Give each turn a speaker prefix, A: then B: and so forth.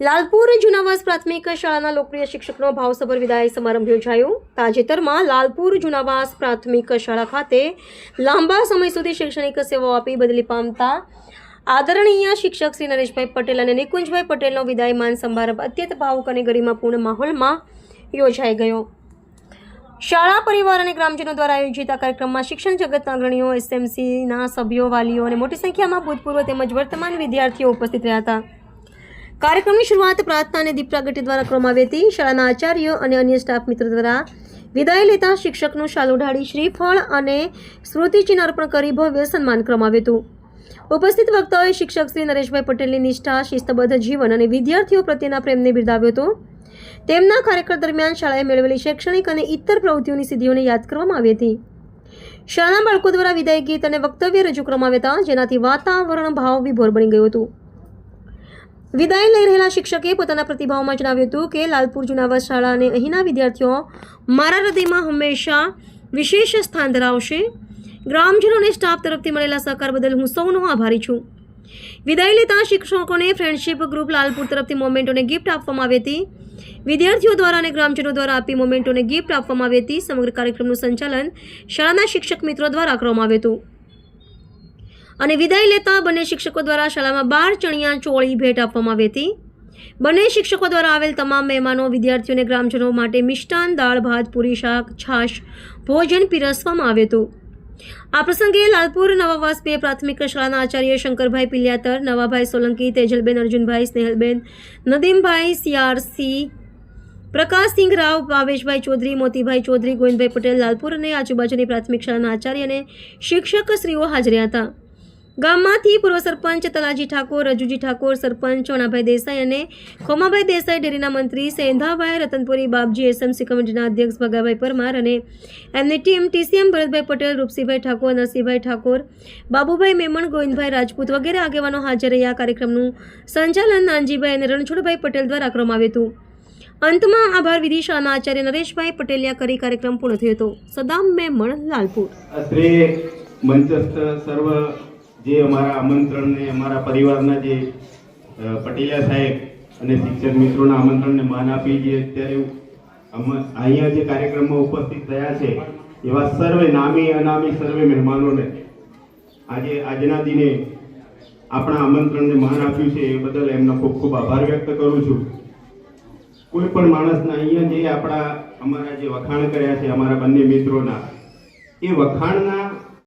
A: લાલપુર જૂનાવાસ પ્રાથમિક શાળાના લોકપ્રિય શિક્ષકનો ભાવસભર વિદાય સમારંભ યોજાયો। તાજેતરમાં લાલપુર જૂનાવાસ પ્રાથમિક શાળા ખાતે લાંબા સમય સુધી શૈક્ષણિક સેવાઓ આપી બદલી પામતા આદરણીય શિક્ષક શ્રી નરેશભાઈ પટેલ અને નિકુંજભાઈ પટેલનો વિદાયમાન સમારંભ અત્યંત ભાવુક અને ગરિમાપૂર્ણ માહોલમાં યોજાઈ ગયો। શાળા પરિવાર અને ગ્રામજનો દ્વારા આયોજિત આ કાર્યક્રમમાં શિક્ષણ જગતના અગ્રણીઓ, એસએમસીના સભ્યો, વાલીઓ અને મોટી સંખ્યામાં ભૂતપૂર્વ તેમજ વર્તમાન વિદ્યાર્થીઓ ઉપસ્થિત રહ્યા હતા। કાર્યક્રમની શરૂઆત પ્રાર્થના અને દીપ પ્રાગટ્ય દ્વારા કરવામાં આવી હતી। શાળાના આચાર્યો અને અન્ય સ્ટાફ મિત્રો દ્વારા વિદાય લેતા શિક્ષકનું શાલ ઓઢાડી શ્રીફળ અને સ્મૃતિચિહ્ન અર્પણ કરી ભવ્ય સન્માન કરવામાં આવ્યું હતું। ઉપસ્થિત વક્તાઓએ શિક્ષક શ્રી નરેશભાઈ પટેલની નિષ્ઠા, શિસ્તબદ્ધ જીવન અને વિદ્યાર્થીઓ પ્રત્યેના પ્રેમને બિરદાવ્યો હતો। તેમના કાર્યકાળ દરમિયાન શાળાએ મેળવેલી શૈક્ષણિક અને ઇતર પ્રવૃત્તિઓની સિદ્ધિઓને યાદ કરવામાં આવી હતી। શાળાના બાળકો દ્વારા વિદાય ગીત અને વક્તવ્ય રજૂ કરવામાં આવ્યા હતા, જેનાથી વાતાવરણ ભાવ વિભોર બની ગયું હતું। વિદાય લઈ રહેલા શિક્ષકે પોતાના પ્રતિભાવમાં જણાવ્યું હતું કે લાલપુર જૂનાવાસ શાળા અને અહીંના વિદ્યાર્થીઓ મારા હૃદયમાં હંમેશા વિશેષ સ્થાન ધરાવશે। ગ્રામજનો અને સ્ટાફ તરફથી મળેલા સહકાર બદલ હું સૌનો આભારી છું। વિદાય લેતા શિક્ષકોને ફ્રેન્ડશિપ ગ્રુપ લાલપુર તરફથી મોમેન્ટોને ગિફ્ટ આપવામાં આવી હતી। વિદ્યાર્થીઓ દ્વારા અને ગ્રામજનો દ્વારા આપી મોમેન્ટોને ગિફ્ટ આપવામાં આવી હતી। સમગ્ર કાર્યક્રમનું સંચાલન શાળાના શિક્ષક મિત્રો દ્વારા કરવામાં આવ્યું હતું અને વિદાય લેતા બંને શિક્ષકો દ્વારા શાળામાં 12 ચણિયા ચોળી ભેટ આપવામાં આવી હતી। બંને શિક્ષકો દ્વારા આવેલ તમામ મહેમાનો, વિદ્યાર્થીઓ અને ગ્રામજનો માટે મિષ્ટાન, દાળ, ભાત, પૂરી, શાક, છાશ, ભોજન પીરસવામાં આવ્યું હતું। આ પ્રસંગે લાલપુર નવાવાસ બે પ્રાથમિક શાળાના આચાર્ય શંકરભાઈ પિલ્યાતર, નવાભાઈ સોલંકી, તેજલબેન અર્જુનભાઈ, સ્નેહલબેન, નદીમભાઈ, સીઆરસી, પ્રકાશસિંહ રાવ, ભાવેશભાઈ ચૌધરી, મોતીભાઈ ચૌધરી, ગોવિંદભાઈ પટેલ, લાલપુર અને આજુબાજુની પ્રાથમિક શાળાના આચાર્ય અને શિક્ષકશ્રીઓ હાજર હતા। ગામમાંથી પૂર્વ સરપંચ તલાજી ઠાકોર, રજુજી ઠાકોર, સરપંચ ચોણાભાઈ દેસાઈ અને ખોમાભાઈ દેસાઈ, ડેરીના મંત્રી સેંધાભાઈ રતનપુરી, બાપજી, એસએમસી કમિટીના અધ્યક્ષ ભગાભાઈ પરમાર અને એમની ટીમ, ટીસીએમ ભરતભાઈ પટેલ, રૂપસીભાઈ ઠાકોર, નરસિંહભાઈ ઠાકોર, બાબુભાઈ મેમણ, ગોવિંદભાઈ રાજપૂત વગેરે આગેવાનો હાજર રહ્યા। કાર્યક્રમનું સંચાલન નાનજીભાઈ અને રણછોડભાઈ પટેલ દ્વારા કરવામાં આવ્યું હતું। અંતમાં આભાર વિધિ શાળાના આચાર્ય નરેશભાઈ પટેલિયા કરી કાર્યક્રમ પૂર્ણ થયો હતો। સદામ મેમણ, લાલપુર।
B: જે અમારા આમંત્રણને, અમારા પરિવારના જે પટેલિયા સાહેબ અને શિક્ષક મિત્રોના આમંત્રણને માન આપી જે અત્યારે અહીંયા જે કાર્યક્રમમાં ઉપસ્થિત થયા છે એવા સર્વે નામી અનામી સર્વે મહેમાનોને આજના દિને આપણા આમંત્રણને માન આપ્યું છે એ બદલ એમનો ખૂબ ખૂબ આભાર વ્યક્ત કરું છું। કોઈ પણ માણસના અહીંયા જે અમારા જે વખાણ કર્યા છે અમારા બંને મિત્રોના, એ વખાણના